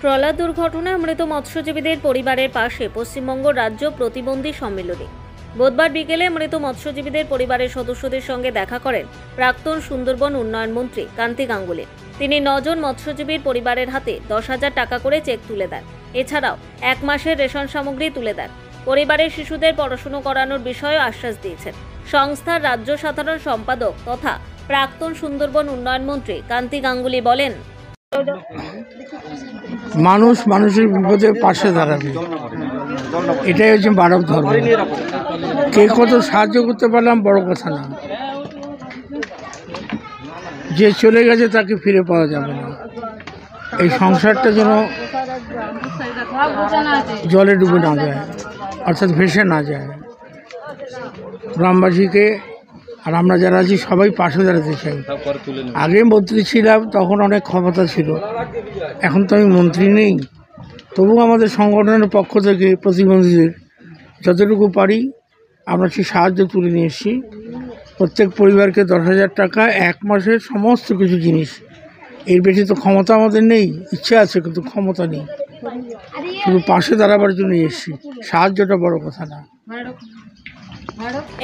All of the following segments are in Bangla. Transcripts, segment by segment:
ট্রলার দুর্ঘটনায় মৃত মৎস্যজীবীদের পরিবারের পাশে পশ্চিমবঙ্গ রাজ্য প্রতিবন্ধী সম্মেলনী। বুধবার বিকেলে মৃত মৎস্যজীবীদের পরিবারের সদস্যদের সঙ্গে দেখা করেন প্রাক্তন সুন্দরবন উন্নয়ন মন্ত্রী কান্তি গাঙ্গুলি। তিনি 9 জন মৎস্যজীবীর পরিবারের হাতে 10,000 টাকা করে চেক তুলে দেন। এছাড়াও 1 মাসের রেশন সামগ্রী তুলে দেন। পরিবারের শিশুদের পড়াশোনা করানোর বিষয়ে আশ্বাস দিয়েছেন সংস্থার রাজ্য সাধারণ সম্পাদক তথা প্রাক্তন সুন্দরবন উন্নয়ন মন্ত্রী কান্তি গাঙ্গুলি। বলেন, মানুষ মানুষের বিপদে পাশে দাঁড়াবে, এটাই হচ্ছে মানব ধর্ম। কে কত সাহায্য করতে পারলাম বড় কথা না, যে চলে গেছে তাকে ফিরে পাওয়া যাবে না। এই সংসারটা যেন জলে ডুবে না যায়, অর্থাৎ ভেসে না যায়। গ্রামবাসীকে আর আমরা যারা আছি সবাই পাশে দাঁড়াতে চাই। আগে মন্ত্রী ছিলাম, তখন অনেক ক্ষমতা ছিল, এখন তো আমি মন্ত্রী নেই। তবু আমাদের সংগঠনের পক্ষ থেকে প্রতিবন্ধীদের যতটুকু পারি আমরা সেই সাহায্য তুলে নিয়ে এসেছি। প্রত্যেক পরিবারকে 10,000 টাকা, 1 মাসের সমস্ত কিছু জিনিস। এর বেশি তো ক্ষমতা আমাদের নেই, ইচ্ছা আছে কিন্তু ক্ষমতা নেই। শুধু পাশে দাঁড়াবার জন্য এসেছি, সাহায্যটা বড় কথা না।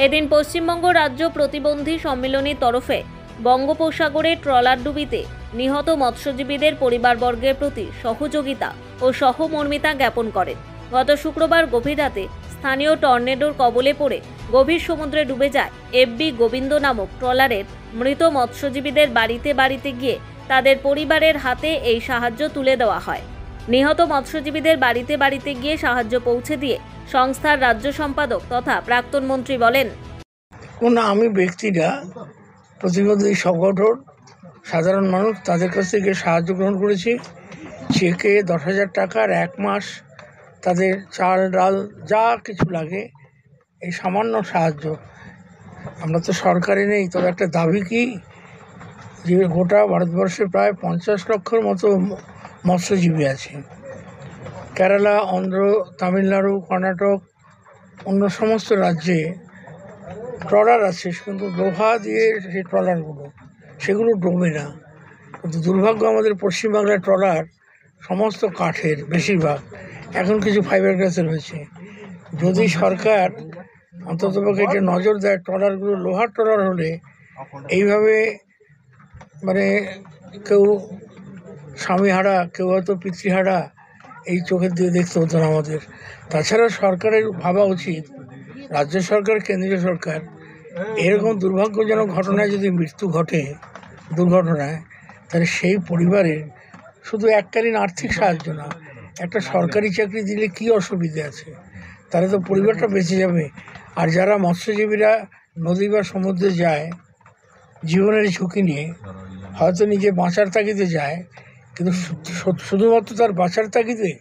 এদিন পশ্চিমবঙ্গ রাজ্য প্রতিবন্ধী সম্মেলনীর তরফে বঙ্গোপসাগরে ট্রলার ডুবিতে নিহত মৎস্যজীবীদের পরিবারবর্গের প্রতি সহযোগিতা ও সহমর্মিতা জ্ঞাপন করেন। গত শুক্রবার গভীর রাতে স্থানীয় টর্নেডোর কবলে পড়ে গভীর সমুদ্রে ডুবে যায় এফবি গোবিন্দ নামক ট্রলারের মৃত মৎস্যজীবীদের বাড়িতে বাড়িতে গিয়ে তাদের পরিবারের হাতে এই সাহায্য তুলে দেওয়া হয়। নিহত মৎস্যজীবীদের বাড়িতে বাড়িতে গিয়ে সাহায্য পৌঁছে দিয়ে সংস্থার রাজ্য সম্পাদক তথা প্রাক্তন মন্ত্রী বলেন, আমি ব্যক্তিরা প্রতিবন্ধী সংগঠন সাধারণ মানুষ তাদের কাছ থেকে সাহায্য গ্রহণ করেছি। চেকে 10,000 টাকার 1 মাস তাদের চাল ডাল যা কিছু লাগে, এই সামান্য সাহায্য। আমরা তো সরকারি নেই, তবে একটা দাবি কি, যে গোটা ভারতবর্ষে প্রায় 50 লক্ষের মতো মৎস্যজীবী আছে। কেরালা, অন্ধ্র, তামিলনাড়ু, কর্ণাটক, অন্য সমস্ত রাজ্যে ট্রলার আছে, কিন্তু লোহা দিয়ে সেই ট্রলারগুলো, সেগুলো ডোবে না। কিন্তু দুর্ভাগ্য আমাদের পশ্চিমবাংলার ট্রলার সমস্ত কাঠের, বেশিরভাগ এখন কিছু ফাইবার গ্লাসের হয়েছে। যদি সরকার অন্ততপক্ষে এটা নজর দেয়, ট্রলারগুলো লোহার ট্রলার হলে এইভাবে কেউ স্বামীহারা, কেউ হয়তো পিতৃহারা এই চোখের দিয়ে দেখতে হতো না আমাদের। তাছাড়া সরকারের ভাবা উচিত, রাজ্য সরকার, কেন্দ্রীয় সরকার, এরকম দুর্ভাগ্যজনক ঘটনায় যদি মৃত্যু ঘটে দুর্ঘটনায়, তাহলে সেই পরিবারের শুধু এককালীন আর্থিক সাহায্য না, একটা সরকারি চাকরি দিলে কি অসুবিধে আছে, তাহলে তো পরিবারটা বেঁচে যাবে। আর যারা মৎস্যজীবীরা নদী বা সমুদ্রে যায় জীবনের ঝুঁকি নিয়ে, হয়তো নিজে বাঁচার তাগিদে যায়, কিন্তু শুধুমাত্র তার বাঁচার তাগিদে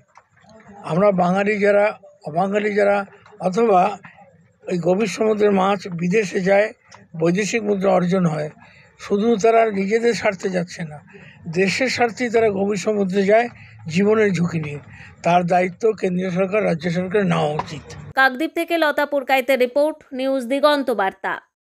আমরা বাঙালি যারা, অবাঙালি যারা, অথবা ওই গভীর সমুদ্রের মাছ বিদেশে যায়, বৈদেশিক মুদ্রা অর্জন হয়, শুধু তারা নিজেদের স্বার্থে যাচ্ছে না, দেশের স্বার্থেই তারা গভীর সমুদ্রে যায় জীবনের ঝুঁকি নিয়ে। তার দায়িত্ব কেন্দ্রীয় সরকার, রাজ্য সরকার নেওয়া উচিত। কাকদ্বীপ থেকে লতা পুরকাইতের রিপোর্ট, নিউজ দিগন্ত বার্তা।